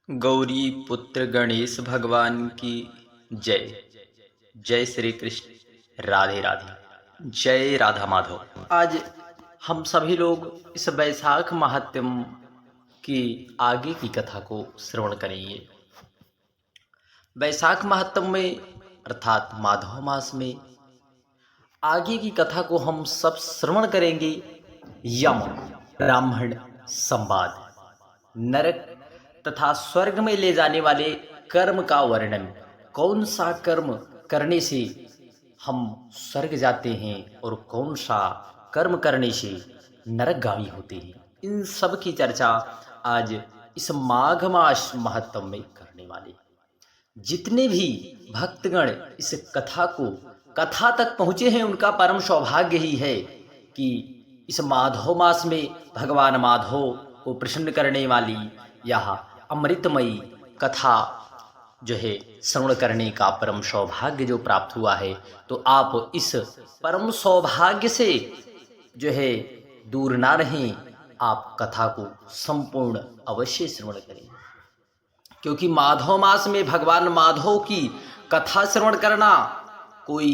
गौरी पुत्र गणेश भगवान की जय। जय श्री कृष्ण। राधे राधे। जय राधा माधव। आज हम सभी लोग इस वैशाख महात्म्य की आगे की कथा को श्रवण करेंगे। वैशाख महात्म्य में अर्थात माधव मास में आगे की कथा को हम सब श्रवण करेंगे। यम ब्राह्मण संवाद, नरक तथा स्वर्ग में ले जाने वाले कर्म का वर्णन। कौन सा कर्म करने से हम स्वर्ग जाते हैं और कौन सा कर्म करने से नरकगामी होते हैं, इन सब की चर्चा आज इस माघ मास महत्व में करने वाले। जितने भी भक्तगण इस कथा को कथा तक पहुँचे हैं उनका परम सौभाग्य ही है कि इस माधव मास में भगवान माधव को प्रसन्न करने वाली यह अमृतमयी कथा जो है श्रवण करने का परम सौभाग्य जो प्राप्त हुआ है, तो आप इस परम सौभाग्य से जो है दूर ना रहें। आप कथा को संपूर्ण अवश्य श्रवण करें, क्योंकि माधव मास में भगवान माधव की कथा श्रवण करना कोई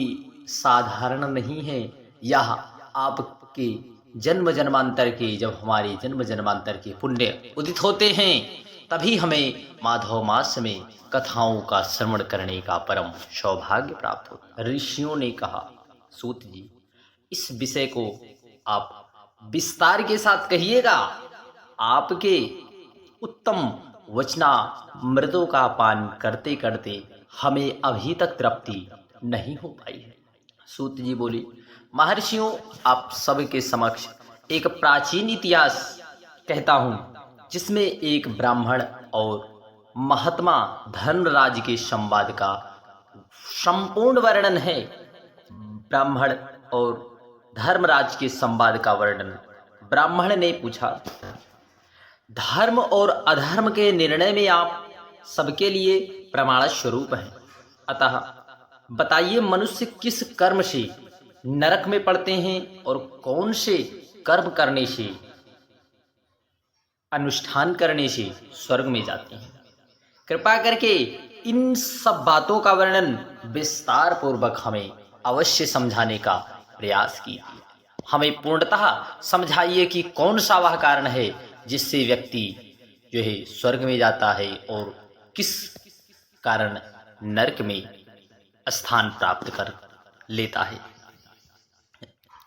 साधारण नहीं है। यह आपके जन्म जन्मांतर के, जब हमारे जन्म जन्मांतर के पुण्य उदित होते हैं, तभी हमें माधव मास में कथाओं का श्रवण करने का परम सौभाग्य प्राप्त होता है। ऋषियों ने कहा, सूत जी इस विषय को आप विस्तार के साथ कहिएगा। आपके उत्तम वचनामृतों का पान करते करते हमें अभी तक तृप्ति नहीं हो पाई है। सूत जी बोले, महर्षियों आप सबके समक्ष एक प्राचीन इतिहास कहता हूँ, जिसमें एक ब्राह्मण और महात्मा धर्मराज के संवाद का संपूर्ण वर्णन है। ब्राह्मण और धर्मराज के संवाद का वर्णन। ब्राह्मण ने पूछा, धर्म और अधर्म के निर्णय में आप सबके लिए प्रमाण स्वरूप हैं, अतः बताइए मनुष्य किस कर्म से नरक में पड़ते हैं और कौन से कर्म करने से, अनुष्ठान करने से स्वर्ग में जाते हैं। कृपा करके इन सब बातों का वर्णन विस्तार पूर्वक हमें अवश्य समझाने का प्रयास कीजिए। हमें पूर्णतः समझाइए कि कौन सा वह कारण है जिससे व्यक्ति जो है स्वर्ग में जाता है और किस कारण नरक में स्थान प्राप्त कर लेता है।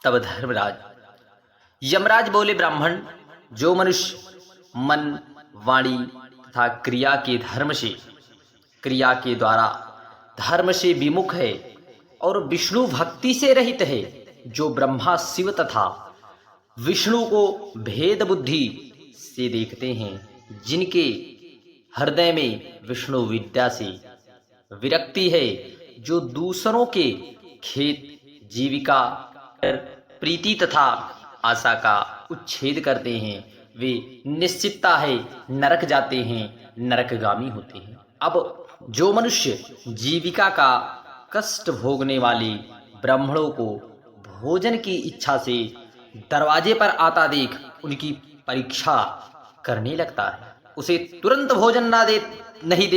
तब धर्मराज यमराज बोले, ब्राह्मण जो मनुष्य मन, वाणी तथा क्रिया के धर्म से, क्रिया के द्वारा धर्म से विमुख है और विष्णु भक्ति से रहित है, जो ब्रह्मा शिव तथा विष्णु को भेद बुद्धि से देखते हैं, जिनके हृदय में विष्णु विद्या से विरक्ति है, जो दूसरों के खेत जीविका प्रीति तथा आशा का उच्छेद करते हैं, वे निश्चितता है नरक जाते हैं, नरकगामी होते हैं। अब जो मनुष्य जीविका का कष्ट भोगने वाले ब्राह्मणों को भोजन की इच्छा से दरवाजे पर आता देख उनकी परीक्षा करने लगता है, उसे तुरंत भोजन नहीं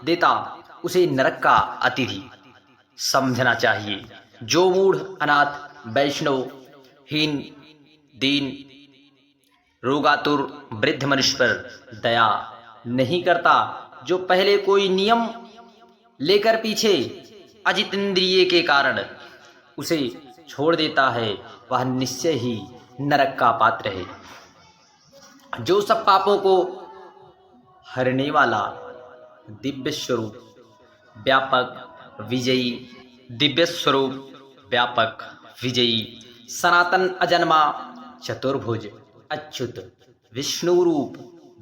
देता, उसे नरक का अतिथि समझना चाहिए। जो मूढ़, अनाथ, वैष्णव, हीन, दीन, रोगातुर, वृद्ध मनुष्य पर दया नहीं करता, जो पहले कोई नियम लेकर पीछे अजितेंद्रिय के कारण उसे छोड़ देता है, वह निश्चय ही नरक का पात्र है। जो सब पापों को हरने वाला दिव्य स्वरूप व्यापक विजयी, दिव्य स्वरूप व्यापक विजयी, सनातन अजन्मा चतुर्भुज अच्युत विष्णु रूप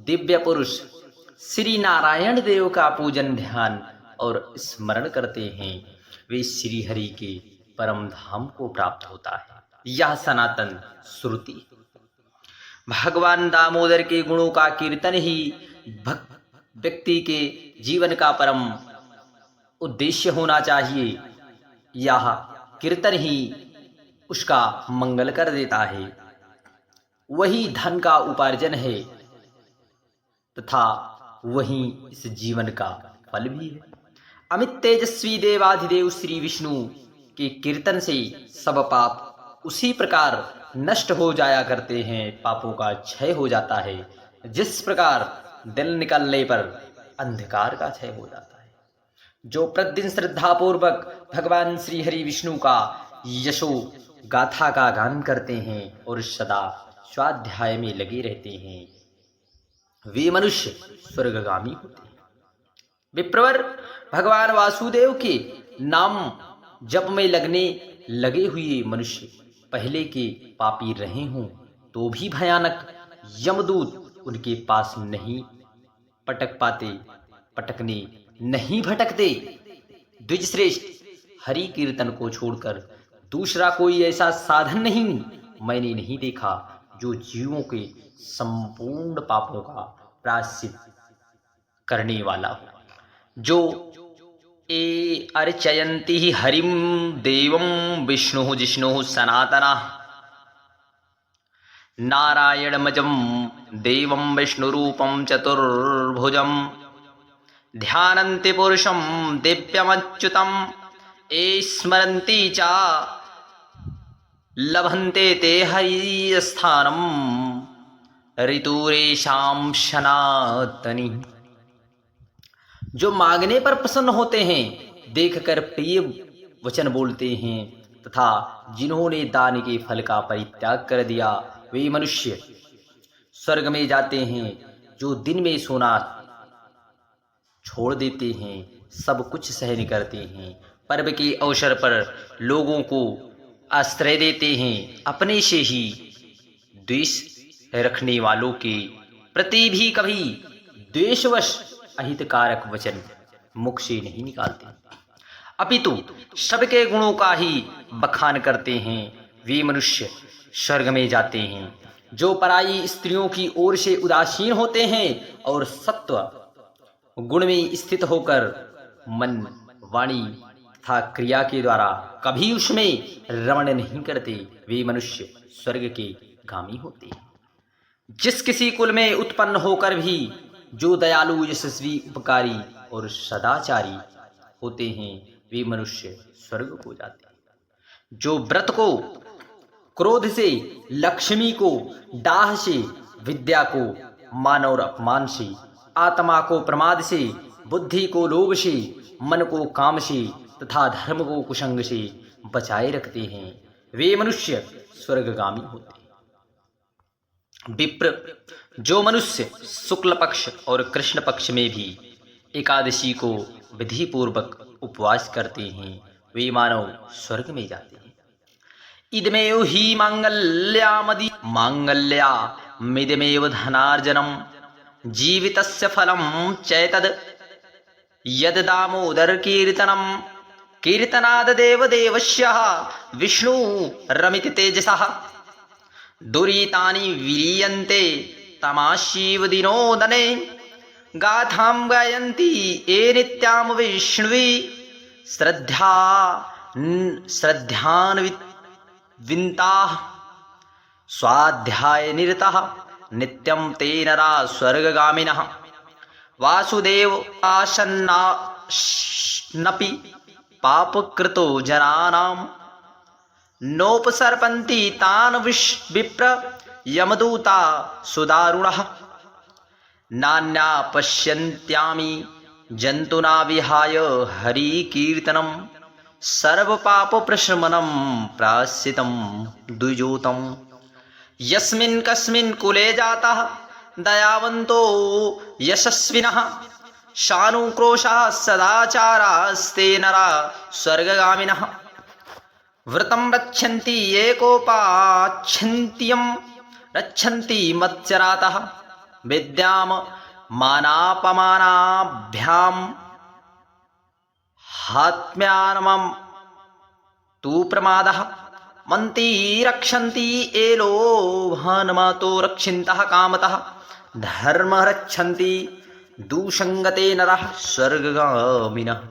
दिव्य पुरुष श्री नारायण देव का पूजन, ध्यान और स्मरण करते हैं, वे श्री हरि के परम धाम को प्राप्त होता है। यह सनातन श्रुति। भगवान दामोदर के गुणों का कीर्तन ही व्यक्ति के जीवन का परम उद्देश्य होना चाहिए। यह कीर्तन ही उसका मंगल कर देता है, वही धन का उपार्जन है तथा वही इस जीवन का फल भी है। अमित तेजस्वी देवाधिदेव श्री विष्णु के कीर्तन से सब पाप उसी प्रकार नष्ट हो जाया करते हैं, पापों का क्षय हो जाता है, जिस प्रकार दिन निकलने पर अंधकार का क्षय हो जाता है। जो प्रतिदिन श्रद्धा पूर्वक भगवान श्री हरि विष्णु का यशो गाथा का गान करते हैं और सदा स्वाध्याय में लगे रहते हैं, वे मनुष्य स्वर्गगामी होते हैं। विप्रवर, भगवान वासुदेव के नाम जप में लगे हुए मनुष्य पहले के पापी रहे हों तो भी भयानक यमदूत उनके पास नहीं पटक पाते, पटकने नहीं भटकते। द्विजश्रेष्ठ, हरि कीर्तन को छोड़कर दूसरा कोई ऐसा साधन नहीं मैंने नहीं देखा जो जीवों के संपूर्ण पापों का प्रायश्चित करने वाला हो। जो ए अर्चयन्ति हरिम देवं विष्णु जिष्णु सनातना नारायणमजं देवं विष्णुरूपं चतुर्भुजं ध्यानन्ति पुरुषं दिव्यमच्युतं ये स्मरन्ति च लभन्ते ते हरिस्थानं ऋतुरेषां सनातनी। जो मांगने पर प्रसन्न होते हैं, देखकर प्रिय वचन बोलते हैं तथा जिन्होंने दान के फल का परित्याग कर दिया, वे मनुष्य स्वर्ग में जाते हैं। जो दिन में सोना छोड़ देते हैं, सब कुछ सहन करते हैं, पर्व के अवसर पर लोगों को आश्रय देते हैं, अपने से ही द्वेष रखने वालों के प्रति भी कभी द्वेषवश अहितकारक वचन मुख से नहीं निकालते, अपितु सबके गुणों का ही बखान करते हैं, वे मनुष्य स्वर्ग में जाते हैं। जो पराई स्त्रियों की ओर से उदासीन होते हैं और सत्व गुण में स्थित होकर मन, वाणी तथा क्रिया के द्वारा कभी उसमें रमण नहीं करते, वे मनुष्य स्वर्ग के गामी होते हैं। जिस किसी कुल में उत्पन्न होकर भी जो दयालु, यशस्वी, उपकारी और सदाचारी होते हैं, वे मनुष्य स्वर्ग को जाते हैं। जो व्रत को क्रोध से, लक्ष्मी को डाह से, विद्या को मान और अपमान से, आत्मा को प्रमाद से, बुद्धि को लोभ से, मन को काम से तथा धर्म को कुसंग से बचाए रखते हैं, वे मनुष्य स्वर्गगामी होते हैं। विप्र, जो मनुष्य शुक्ल पक्ष और कृष्ण पक्ष में भी एकादशी को विधि पूर्वक उपवास करते हैं, वे मानव स्वर्ग में जाते हैं। इदमेव ही मांगल्यामिदमेव धनार्जनम जीवितस्य फलम चैतद यद दामोदर कीर्तनम कीर्तनाद देवदेवस्य विष्णु रमिति तेजसः दुरीतानि विलीयन्ते तमाशीव दिनोदने गाथां गायन्ति ये नित्यां विष्णुवी श्रद्धान्विताः स्वाध्याय निरताः नित्यं ते नरा स्वर्गगामिनः वासुदेव आसन्नापि पापकृतो जनानां नोपसर्पन्ति तान् विप्र यमदूता सुदारुणः नान्या पश्यन्त्यामि जन्तुना विहाय हरिकीर्तनं सर्वपापप्रशमनं प्रायश्चितं द्विजोतम् यस्मिन् कस्मिन् कुले जातः दयावन्तो यशस्विनः शानुक्रोशाः सदाचारास्ते नरा स्वर्गगामिनः व्रतं रक्षन्ति एकोपाच्छन्त्यं रक्षन्ति मत्सरातः विद्यां मानापमानाभ्यां हात्म्यानमं तु प्रमादः मन्ति रक्षन्ति ये लोभान्मतो रक्षिन्तः कामतः धर्म रक्षन्ति दुसंगते नरः स्वर्गगामिनः।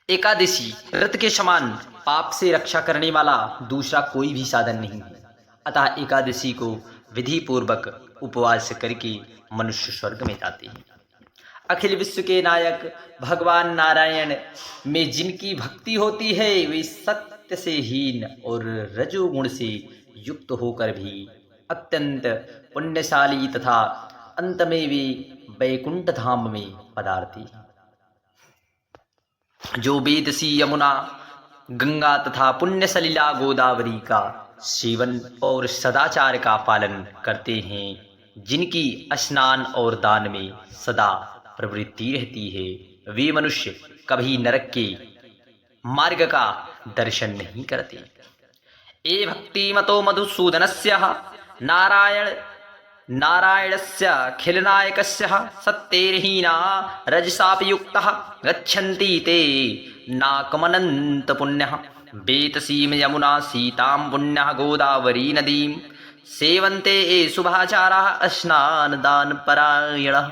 एकादशी व्रत के समान पाप से रक्षा करने वाला दूसरा कोई भी साधन नहीं है, अतः एकादशी को विधि पूर्वक उपवास करके मनुष्य स्वर्ग में जाते हैं। अखिल विश्व के नायक भगवान नारायण में जिनकी भक्ति होती है वे सत्य से हीन और रजोगुण से युक्त होकर भी अत्यंत पुण्यशाली तथा अंत में वे वैकुंठ धाम में पधारते हैं। जो वेद सी यमुना गंगा तथा पुण्य सलिला गोदावरी का सेवन और सदाचार का पालन करते हैं, जिनकी स्नान और दान में सदा प्रवृत्ति रहती है, वे मनुष्य कभी नरक के मार्ग का दर्शन नहीं करते। ए भक्तिमतो मधुसूदनस्य नारायणस्य खिलनायकस्य सत्तेर्हीना रजसापयुक्तः गच्छन्ति ते नाकमनन्त पुण्यः वेतसीम यमुना सीतां पुण्यः गोदावरी नदीं सेवन्ते ये शुभाचाराः स्नान दान परायणः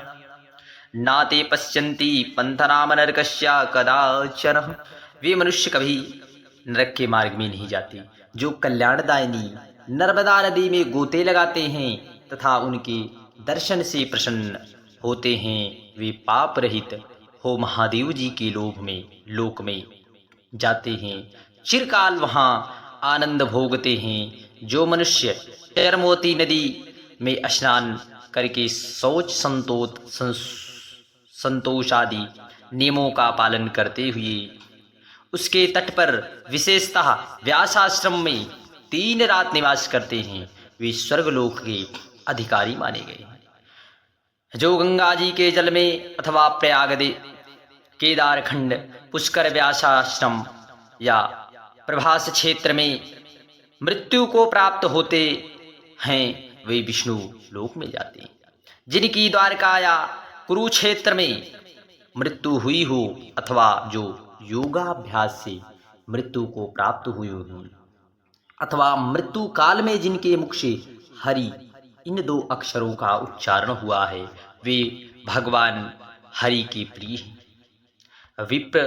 नाते पश्यन्ति पंथनाम नरकस्य कदाचन। वे मनुष्य कभी नरक के मार्ग में नहीं जाते जो कल्याणदायिनी नर्मदा नदी में गोते लगाते हैं तथा उनके दर्शन से प्रसन्न होते हैं। वे पाप रहित हो महादेव जी के लोक में जाते हैं, चिरकाल वहाँ आनंद भोगते हैं। जो मनुष्य चरमोती नदी में स्नान करके शौच संतोष आदि नियमों का पालन करते हुए उसके तट पर विशेषतः व्यासाश्रम में 3 रात निवास करते हैं, वे स्वर्गलोक के अधिकारी माने गए हैं। जो गंगा जी के जल में अथवा प्रयागदे केदारखंड पुष्कर व्यासाश्रम या प्रभास क्षेत्र में मृत्यु को प्राप्त होते हैं, वे विष्णु लोक में जाते हैं। जिनकी द्वारका या कुरुक्षेत्र में मृत्यु हुई हो अथवा जो योगाभ्यास से मृत्यु को प्राप्त हुई हो अथवा मृत्यु काल में जिनके मुख से हरि इन 2 अक्षरों का उच्चारण हुआ है, वे भगवान हरि के प्रिय हैं। विप्र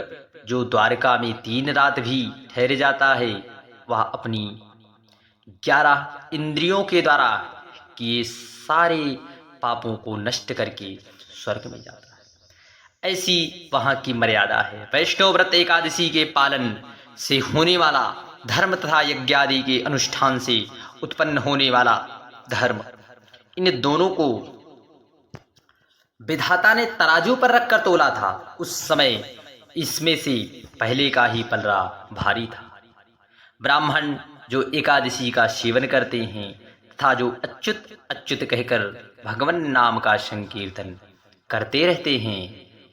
जो द्वारका में 3 रात भी ठहर जाता है, वह अपनी 11 इंद्रियों के द्वारा किए सारे पापों को नष्ट करके स्वर्ग में जाता है। ऐसी वहाँ की मर्यादा है। वैष्णव व्रत एकादशी के पालन से होने वाला धर्म तथा यज्ञादि के अनुष्ठान से उत्पन्न होने वाला धर्म, इन दोनों को विधाता ने तराजू पर रखकर तोला था। उस समय इसमें से पहले का ही पलड़ा भारी था। ब्राह्मण जो एकादशी का सेवन करते हैं तथा जो अच्युत अच्युत कहकर भगवान नाम का संकीर्तन करते रहते हैं,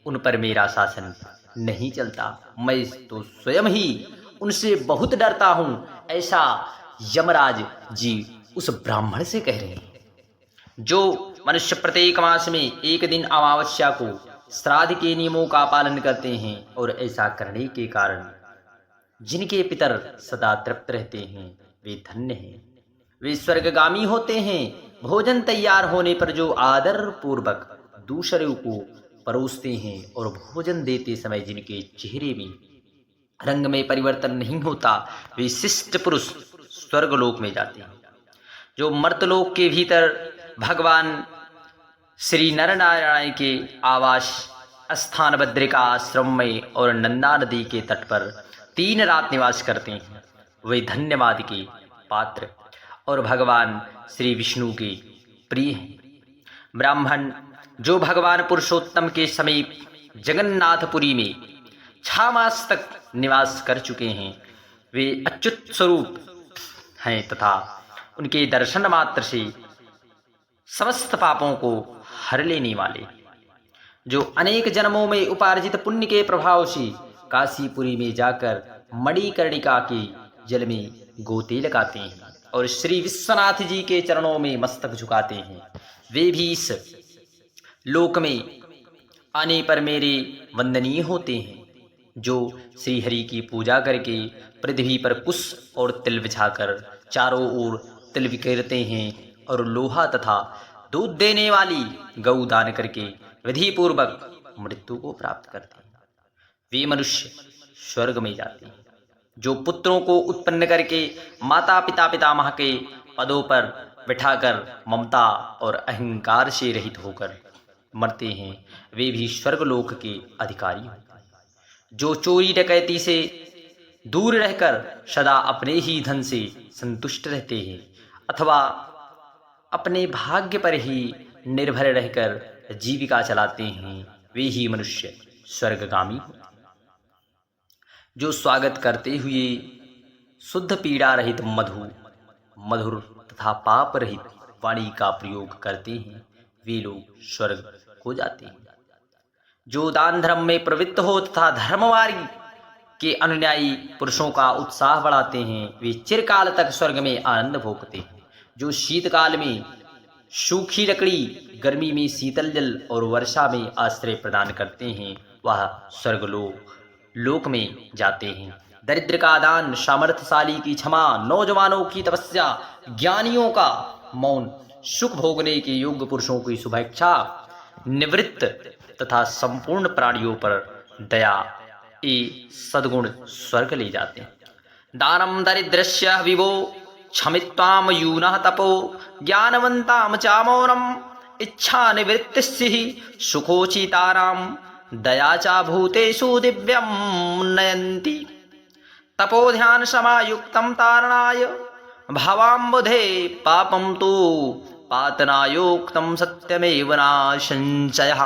उन पर मेरा शासन नहीं चलता। मैं तो स्वयं ही उनसे बहुत डरता हूं, ऐसा यमराज जी उस ब्राह्मण से कह रहे हैं। जो मनुष्य प्रत्येक मास में 1 दिन अमावस्या को श्राद्ध के नियमों का पालन करते हैं और ऐसा करने के कारण जिनके पितर सदा तृप्त रहते हैं, वे धन्य हैं, वे स्वर्गगामी होते हैं। भोजन तैयार होने पर जो आदर पूर्वक दूसरों को परोसते हैं और भोजन देते समय जिनके चेहरे में रंग में परिवर्तन नहीं होता, वे शिष्ट पुरुष स्वर्गलोक में जाते हैं। जो मर्तलोक के भीतर भगवान श्री नर नारायण के आवास स्थान बद्रिका आश्रम में और नंदा नदी के तट पर 3 रात निवास करते हैं, वे धन्यवाद के पात्र और भगवान श्री विष्णु के प्रिय हैं। ब्राह्मण जो भगवान पुरुषोत्तम के समीप जगन्नाथपुरी में 6 मास तक निवास कर चुके हैं, वे अच्युत स्वरूप हैं तथा उनके दर्शन मात्र से समस्त पापों को हर लेने वाले, जो अनेक जन्मों में उपार्जित पुण्य के प्रभाव से काशीपुरी में जाकर मणिकर्णिका के जल में गोते लगाते हैं और श्री विश्वनाथ जी के चरणों में मस्तक झुकाते हैं, वे भी इस लोक में आने पर मेरे वंदनीय होते हैं। जो श्री हरि की पूजा करके पृथ्वी पर कुश और तिल बिछाकर चारों ओर तिल बिखेरते हैं और लोहा तथा दूध देने वाली गौ दान करके विधि पूर्वक मृत्यु को प्राप्त करते हैं, वे मनुष्य स्वर्ग में जाते हैं। जो पुत्रों को उत्पन्न करके माता पिता पितामह के पदों पर बिठाकर ममता और अहंकार से रहित होकर मरते हैं, वे भी स्वर्गलोक के अधिकारी होते हैं। जो चोरी डकैती से दूर रहकर सदा अपने ही धन से संतुष्ट रहते हैं अथवा अपने भाग्य पर ही निर्भर रहकर जीविका चलाते हैं, वे ही मनुष्य स्वर्गगामी होते हैं। जो स्वागत करते हुए शुद्ध पीड़ा रहित मधुर तथा पाप रहित वाणी का प्रयोग करते हैं, वे लोग स्वर्ग को जाते हैं। जो दान धर्म में प्रवृत्त हो तथा धर्मवारी के अनुयायी पुरुषों का उत्साह बढ़ाते हैं, वे चिरकाल तक स्वर्ग में आनंद भोगते हैं। जो शीतकाल में सूखी लकड़ी, गर्मी में शीतल जल और वर्षा में आश्रय प्रदान करते हैं, वह स्वर्गलोक में जाते हैं। दरिद्र का दान, सामर्थ्यशाली की क्षमा, नौजवानों की तपस्या, ज्ञानियों का मौन, सुख भोगने के योग्य पुरुषों की शुभेच्छा, निवृत्त तथा संपूर्ण प्राणियों पर दया, ये सद्गुण स्वर्ग ले जाते हैं। दानम दरिद्रस्य विभो क्षमित्वाम यूनः तपो ज्ञानवंताम चामौनम इच्छा निवृत्तिस्सिः सुखोचिताराम दया चा भूतेषु दिव्यम नयन्ति। तपो ध्यान समायुक्तं तारणाय भावाम्बुधे पापं तु पातनायोक्तं सत्यमेव नाशंशयः।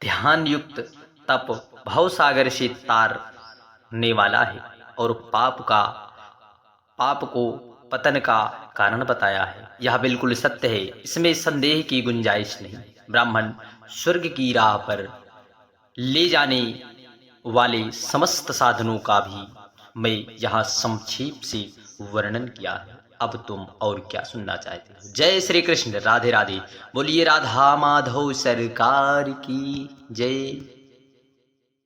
ध्यान युक्त तप भवसागर से तारने वाला है और पाप को पतन का कारण बताया है। यह बिल्कुल सत्य है, इसमें संदेह की गुंजाइश नहीं। ब्राह्मण स्वर्ग की राह पर ले जाने वाले समस्त साधनों का भी मैं यहाँ संक्षेप से वर्णन किया है। अब तुम और क्या सुनना चाहते हो? जय श्री कृष्ण, राधे राधे। बोलिए राधा माधव सरकार की जय।